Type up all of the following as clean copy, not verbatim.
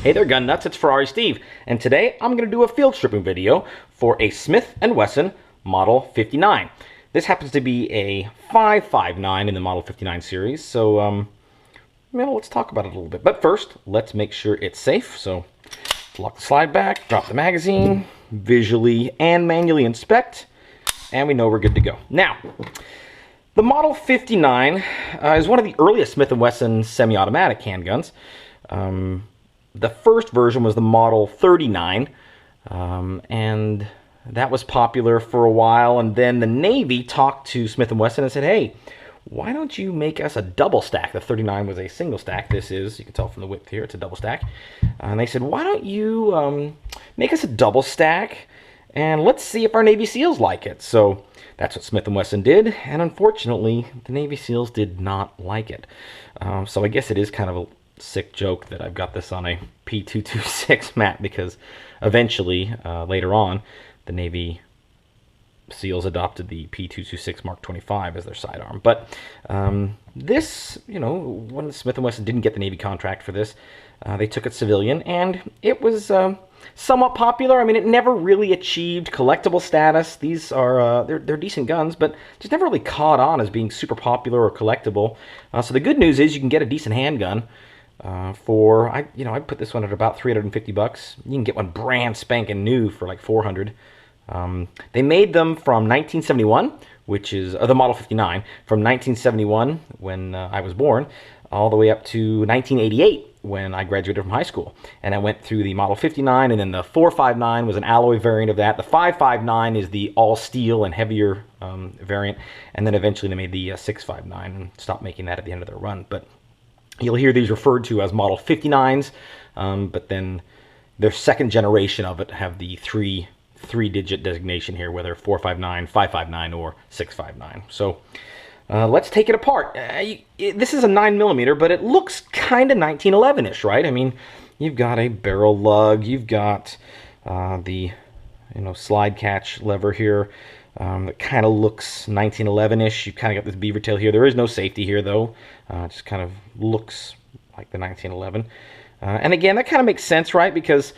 Hey there gun nuts, it's Ferrari Steve, and today I'm going to do a field stripping video for a Smith Wesson Model 59. This happens to be a 559 in the Model 59 series, so let's talk about it a little bit. But first, let's make sure it's safe. So lock the slide back, drop the magazine, visually and manually inspect, and we know we're good to go. Now, the Model 59 is one of the earliest Smith & Wesson semi-automatic handguns. The first version was the Model 39, and that was popular for a while, and then the Navy talked to Smith & Wesson and said, hey, why don't you make us a double stack? The 39 was a single stack. This is, you can tell from the width here, it's a double stack. And they said, why don't you make us a double stack, and let's see if our Navy SEALs like it. So that's what Smith & Wesson did, and unfortunately, the Navy SEALs did not like it. So I guess it is kind of a sick joke that I've got this on a P226 mat, because eventually, later on, the Navy SEALs adopted the P226 Mark 25 as their sidearm. But this, when Smith & Wesson didn't get the Navy contract for this, they took it civilian, and it was somewhat popular. I mean, it never really achieved collectible status. These are they're decent guns, but just never really caught on as being super popular or collectible. So the good news is you can get a decent handgun for I'd put this one at about $350. You can get one brand spanking new for like $400. They made them from 1971, which is the Model 59, from 1971 when I was born, all the way up to 1988 when I graduated from high school. And I went through the Model 59, and then the 459 was an alloy variant of that. The 559 is the all steel and heavier variant, and then eventually they made the 659 and stopped making that at the end of their run. But you'll hear these referred to as Model 59s, but then their second generation of it have the three-digit designation here, whether 459, 559, or 659. So let's take it apart. This is a 9mm, but it looks kind of 1911-ish, right? I mean, you've got a barrel lug, you've got the slide catch lever here. That kind of looks 1911-ish. You've kind of got this beaver tail here. There is no safety here, though. It just kind of looks like the 1911. And again, that kind of makes sense, right? Because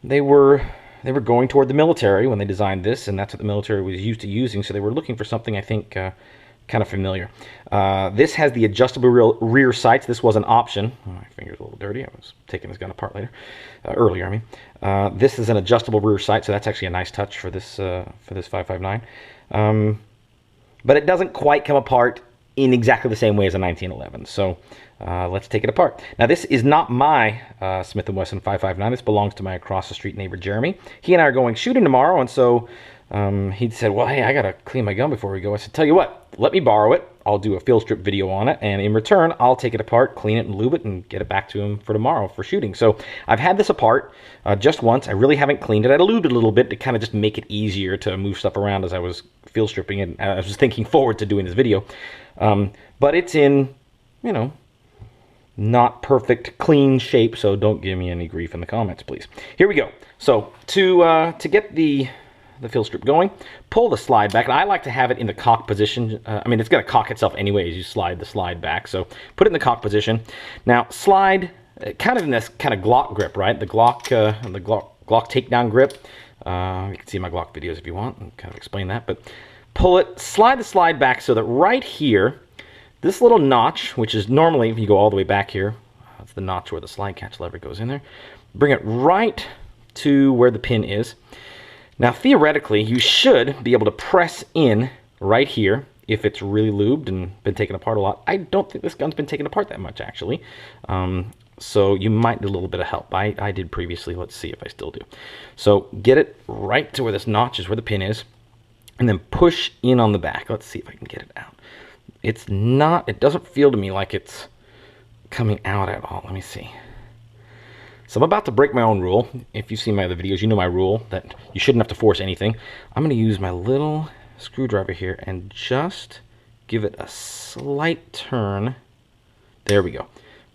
they were going toward the military when they designed this, and that's what the military was used to using. So they were looking for something, I think, kind of familiar. This has the adjustable rear sights. This was an option. Oh, my finger's a little dirty. I was taking this gun apart earlier. I mean, this is an adjustable rear sight, so that's actually a nice touch for this 559. But it doesn't quite come apart in exactly the same way as a 1911. So let's take it apart. Now, this is not my Smith & Wesson 559. This belongs to my across the street neighbor, Jeremy. He and I are going shooting tomorrow, and so he said, well, hey, I got to clean my gun before we go. I said, tell you what, let me borrow it. I'll do a field strip video on it, and in return, I'll take it apart, clean it, and lube it, and get it back to him for tomorrow for shooting. So I've had this apart just once. I really haven't cleaned it. I lubed it a little bit to kind of just make it easier to move stuff around as I was field stripping, and I was thinking forward to doing this video. But it's in, not perfect, clean shape, so don't give me any grief in the comments, please. Here we go. So to get the field strip going, pull the slide back, and I like to have it in the cock position. I mean, it's going to cock itself anyway as you slide the slide back, so put it in the cock position. Now slide kind of in this kind of Glock grip, right? The Glock takedown grip. You can see my Glock videos if you want and kind of explain that, but pull it, slide the slide back so that right here, this little notch, which is normally, if you go all the way back here, that's the notch where the slide catch lever goes in there. Bring it right to where the pin is. Now, theoretically, you should be able to press in right here if it's really lubed and been taken apart a lot. I don't think this gun's been taken apart that much, actually. So you might need a little bit of help. I did previously. Let's see if I still do. So get it right to where this notch is, where the pin is, and then push in on the back. Let's see if I can get it out. It doesn't feel to me like it's coming out at all. Let me see. So I'm about to break my own rule. If you've seen my other videos, you know my rule that you shouldn't have to force anything. I'm going to use my little screwdriver here and just give it a slight turn. There we go.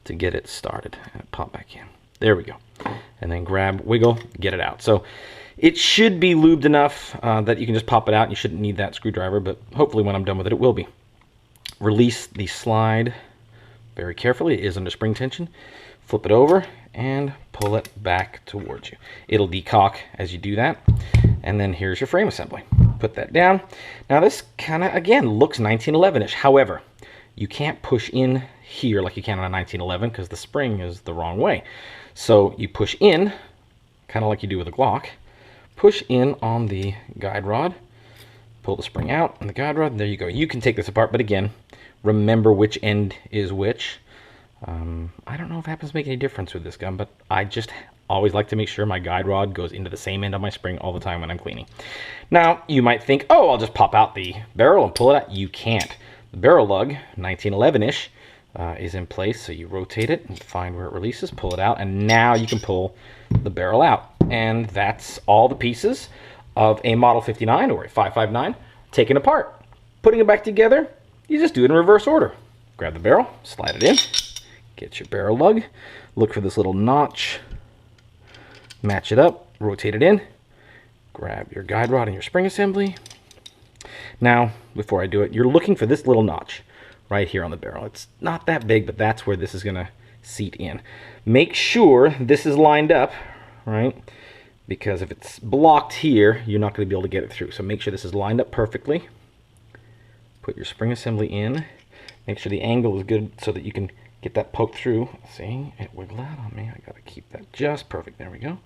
To get it started. And pop back in. There we go. And then grab, wiggle, get it out. So it should be lubed enough that you can just pop it out. You shouldn't need that screwdriver, but hopefully when I'm done with it, it will be. Release the slide very carefully. It is under spring tension. Flip it over and pull it back towards you. It'll decock as you do that. And then here's your frame assembly. Put that down. Now this kind of, again, looks 1911-ish. However, you can't push in here like you can on a 1911 because the spring is the wrong way. So you push in, kind of like you do with a Glock. Push in on the guide rod, pull the spring out on the guide rod, and there you go. You can take this apart, but again, remember which end is which. I don't know if it happens to make any difference with this gun, but I just always like to make sure my guide rod goes into the same end of my spring all the time when I'm cleaning. Now, you might think, oh, I'll just pop out the barrel and pull it out. You can't. The barrel lug, 1911-ish, is in place, so you rotate it and find where it releases, pull it out, and now you can pull the barrel out. And that's all the pieces of a Model 59 or a 559 taken apart. Putting it back together, you just do it in reverse order. Grab the barrel, slide it in, get your barrel lug, look for this little notch, match it up, rotate it in, grab your guide rod and your spring assembly. Now, before I do it, you're looking for this little notch right here on the barrel. It's not that big, but that's where this is going to seat in. Make sure this is lined up, right? Because if it's blocked here, you're not going to be able to get it through. So make sure this is lined up perfectly. Put your spring assembly in. Make sure the angle is good so that you can get that poked through. See, it wiggled out on me. I got to keep that just perfect. There we go.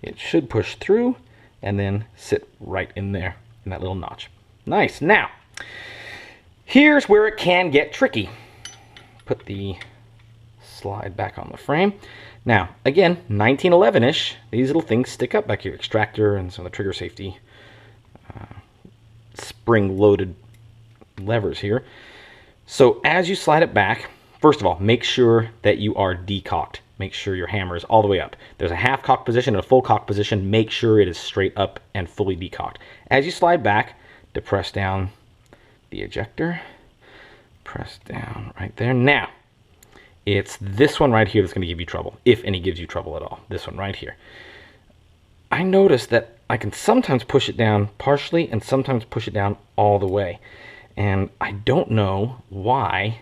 It should push through and then sit right in there in that little notch. Nice. Now, here's where it can get tricky. Put the slide back on the frame. Now, again, 1911-ish, these little things stick up back here. Extractor and some of the trigger safety spring-loaded levers here. So as you slide it back, first of all, make sure that you are decocked. Make sure your hammer is all the way up. There's a half cock position and a full cock position. Make sure it is straight up and fully decocked. As you slide back, depress down the ejector. Press down right there. Now, it's this one right here that's going to give you trouble, if any gives you trouble at all. This one right here. I noticed that I can sometimes push it down partially and sometimes push it down all the way. And I don't know why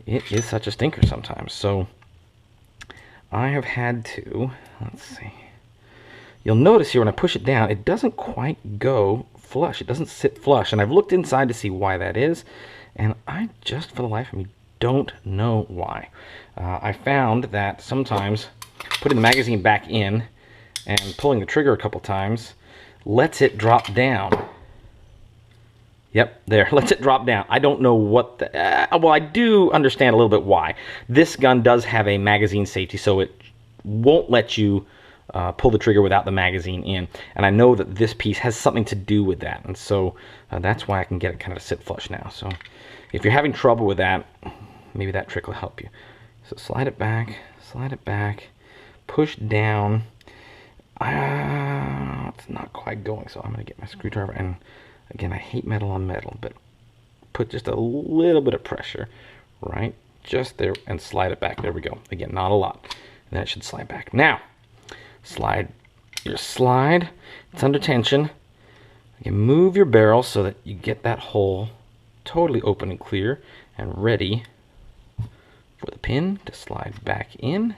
it is such a stinker sometimes. So I have had to, let's see. You'll notice here when I push it down, it doesn't quite go flush. It doesn't sit flush. And I've looked inside to see why that is. And I just, for the life of me, don't know why. I found that sometimes putting the magazine back in and pulling the trigger a couple times lets it drop down. Yep, there, lets it drop down. I don't know what the... well, I do understand a little bit why. This gun does have a magazine safety, so it won't let you pull the trigger without the magazine in. And I know that this piece has something to do with that. And so that's why I can get it kind of to sit flush now. So if you're having trouble with that, maybe that trick will help you. So slide it back, push down. It's not quite going, so I'm going to get my screwdriver. And again, I hate metal on metal, but put just a little bit of pressure right just there and slide it back. There we go. Again, not a lot. And then it should slide back. Now, slide your slide. It's under tension. You move your barrel so that you get that hole totally open and clear and ready for the pin to slide back in.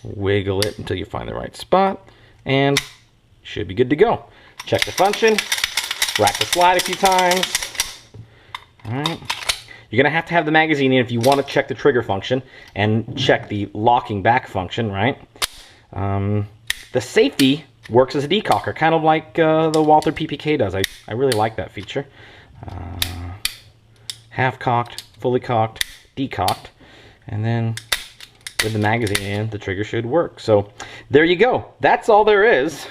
Wiggle it until you find the right spot and should be good to go. Check the function. Rack the slide a few times. Alright. You're going to have the magazine in if you want to check the trigger function and check the locking back function, right? The safety works as a decocker, kind of like the Walther PPK does. I really like that feature. Half cocked, fully cocked, decocked, and then with the magazine in, the trigger should work. So there you go. That's all there is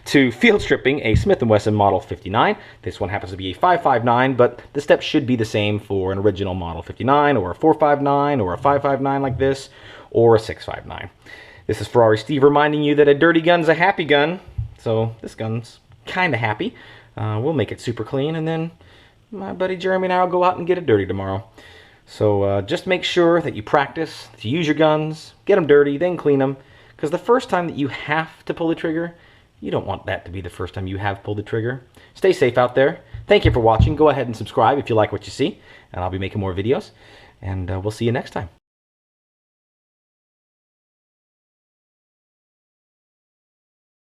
to field stripping a Smith Wesson Model 59. This one happens to be a 559, but the steps should be the same for an original Model 59 or a 459 or a 559 like this or a 659. This is Ferrari Steve reminding you that a dirty gun's a happy gun. So this gun's kind of happy. We'll make it super clean, and then my buddy Jeremy and I will go out and get it dirty tomorrow. So just make sure that you practice to use your guns, get them dirty, then clean them. Because the first time that you have to pull the trigger, you don't want that to be the first time you have pulled the trigger. Stay safe out there. Thank you for watching. Go ahead and subscribe if you like what you see. And I'll be making more videos. And we'll see you next time.